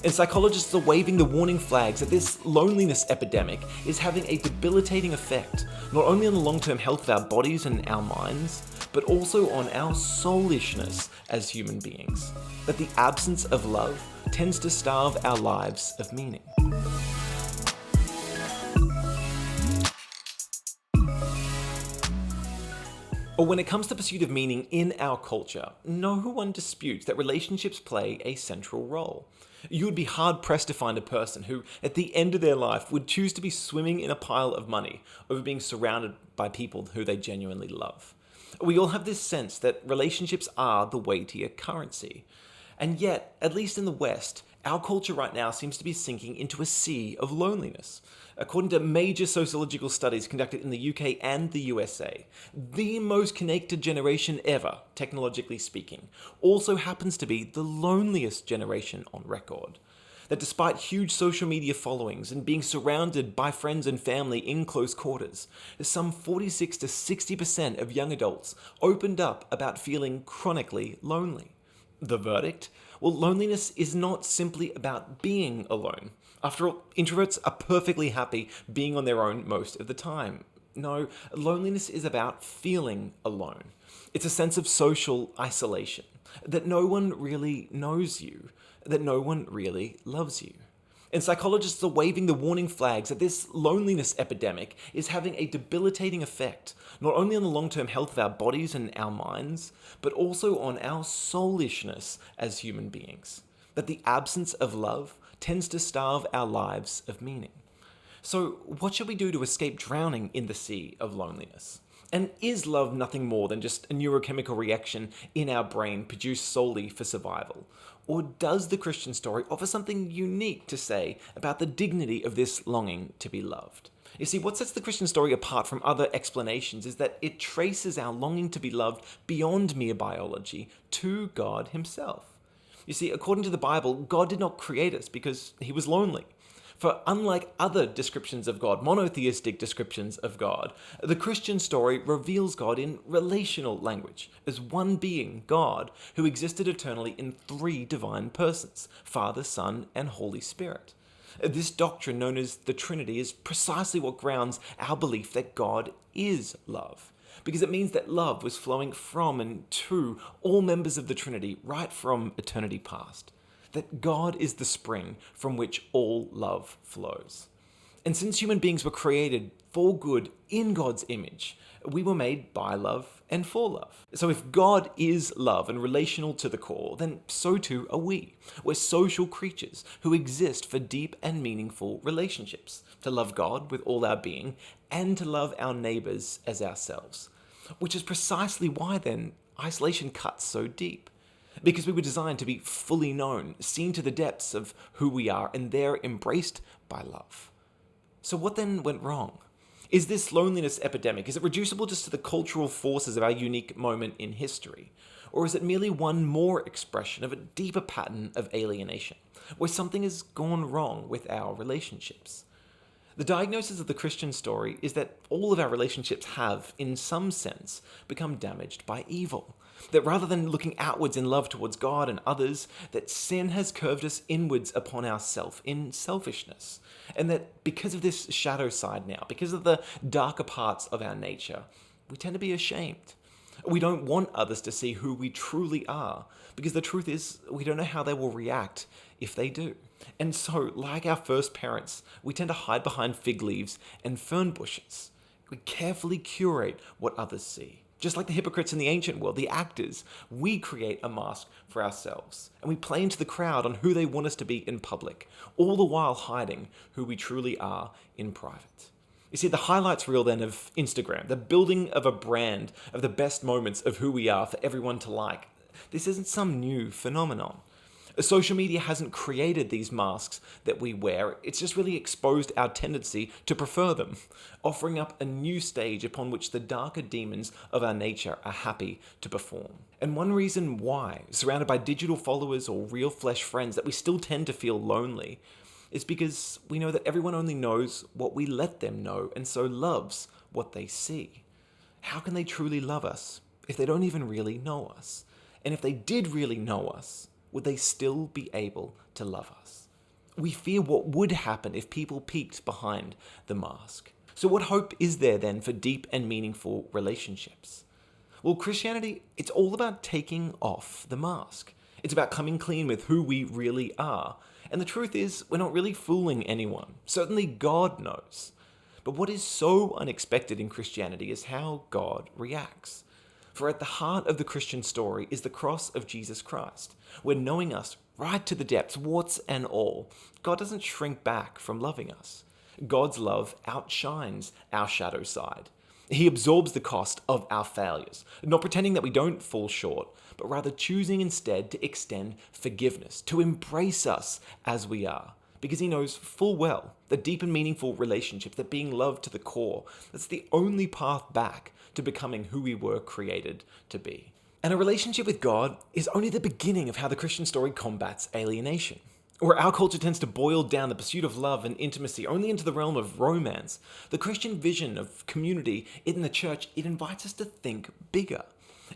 And psychologists are waving the warning flags that this loneliness epidemic is having a debilitating effect, not only on the long-term health of our bodies and our minds, but also on our soulishness as human beings. That the absence of love tends to starve our lives of meaning. Or when it comes to pursuit of meaning in our culture, no one disputes that relationships play a central role. You would be hard-pressed to find a person who, at the end of their life, would choose to be swimming in a pile of money over being surrounded by people who they genuinely love. We all have this sense that relationships are the weightier currency. And yet, at least in the West, our culture right now seems to be sinking into a sea of loneliness. According to major sociological studies conducted in the UK and the USA, the most connected generation ever, technologically speaking, also happens to be the loneliest generation on record. That despite huge social media followings and being surrounded by friends and family in close quarters, some 46 to 60% of young adults opened up about feeling chronically lonely. The verdict? Well, loneliness is not simply about being alone. After all, introverts are perfectly happy being on their own most of the time. No, loneliness is about feeling alone. It's a sense of social isolation, that no one really knows you, that no one really loves you. And psychologists are waving the warning flags that this loneliness epidemic is having a debilitating effect, not only on the long-term health of our bodies and our minds, but also on our soulishness as human beings. That the absence of love tends to starve our lives of meaning. So what should we do to escape drowning in the sea of loneliness? And is love nothing more than just a neurochemical reaction in our brain produced solely for survival? Or does the Christian story offer something unique to say about the dignity of this longing to be loved? You see, what sets the Christian story apart from other explanations is that it traces our longing to be loved beyond mere biology to God himself. You see, according to the Bible, God did not create us because he was lonely. For unlike other descriptions of God, monotheistic descriptions of God, the Christian story reveals God in relational language, as one being, God, who existed eternally in three divine persons, Father, Son, and Holy Spirit. This doctrine, known as the Trinity, is precisely what grounds our belief that God is love, because it means that love was flowing from and to all members of the Trinity right from eternity past. That God is the spring from which all love flows. And since human beings were created for good in God's image, we were made by love and for love. So if God is love and relational to the core, then so too are we. We're social creatures who exist for deep and meaningful relationships, to love God with all our being and to love our neighbors as ourselves. Which is precisely why then isolation cuts so deep. Because we were designed to be fully known, seen to the depths of who we are, and there embraced by love. So what then went wrong? Is this loneliness epidemic, is it reducible just to the cultural forces of our unique moment in history? Or is it merely one more expression of a deeper pattern of alienation, where something has gone wrong with our relationships? The diagnosis of the Christian story is that all of our relationships have, in some sense, become damaged by evil. That rather than looking outwards in love towards God and others, that sin has curved us inwards upon ourselves in selfishness. And that because of this shadow side now, because of the darker parts of our nature, we tend to be ashamed. We don't want others to see who we truly are, because the truth is, we don't know how they will react if they do. And so, like our first parents, we tend to hide behind fig leaves and fern bushes. We carefully curate what others see. Just like the hypocrites in the ancient world, the actors, we create a mask for ourselves, and we play into the crowd on who they want us to be in public, all the while hiding who we truly are in private. You see, the highlights reel then of Instagram, the building of a brand of the best moments of who we are for everyone to like, this isn't some new phenomenon. Social media hasn't created these masks that we wear, it's just really exposed our tendency to prefer them, offering up a new stage upon which the darker demons of our nature are happy to perform. And one reason why, surrounded by digital followers or real flesh friends, that we still tend to feel lonely is because we know that everyone only knows what we let them know and so loves what they see. How can they truly love us if they don't even really know us? And if they did really know us, would they still be able to love us? We fear what would happen if people peeked behind the mask. So what hope is there then for deep and meaningful relationships? Well, Christianity, it's all about taking off the mask. It's about coming clean with who we really are. And the truth is, we're not really fooling anyone. Certainly God knows. But what is so unexpected in Christianity is how God reacts. For at the heart of the Christian story is the cross of Jesus Christ, where knowing us right to the depths, warts and all, God doesn't shrink back from loving us. God's love outshines our shadow side. He absorbs the cost of our failures, not pretending that we don't fall short, but rather choosing instead to extend forgiveness, to embrace us as we are. Because he knows full well that deep and meaningful relationships, that being loved to the core, that's the only path back to becoming who we were created to be. And a relationship with God is only the beginning of how the Christian story combats alienation. Where our culture tends to boil down the pursuit of love and intimacy only into the realm of romance, the Christian vision of community in the church, it invites us to think bigger.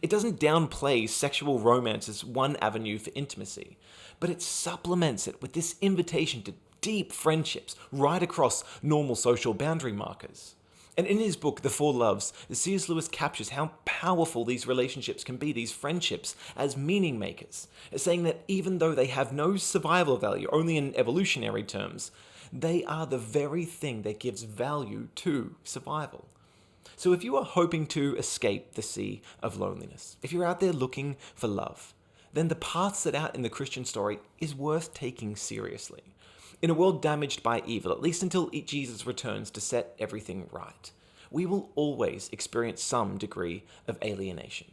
It doesn't downplay sexual romance as one avenue for intimacy, but it supplements it with this invitation to deep friendships right across normal social boundary markers. And in his book, The Four Loves, C.S. Lewis captures how powerful these relationships can be, these friendships, as meaning makers, saying that even though they have no survival value, only in evolutionary terms, they are the very thing that gives value to survival. So if you are hoping to escape the sea of loneliness, if you're out there looking for love, then the path set out in the Christian story is worth taking seriously. In a world damaged by evil, at least until Jesus returns to set everything right, we will always experience some degree of alienation.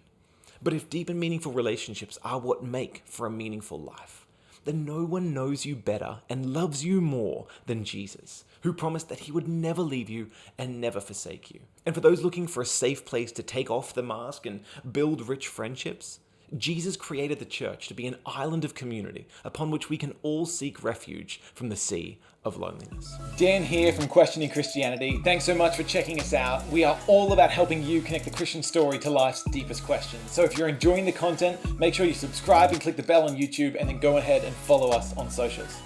But if deep and meaningful relationships are what make for a meaningful life, then no one knows you better and loves you more than Jesus, who promised that he would never leave you and never forsake you. And for those looking for a safe place to take off the mask and build rich friendships, Jesus created the church to be an island of community upon which we can all seek refuge from the sea of loneliness. Dan here from Questioning Christianity. Thanks so much for checking us out. We are all about helping you connect the Christian story to life's deepest questions. So if you're enjoying the content, make sure you subscribe and click the bell on YouTube, and then go ahead and follow us on socials.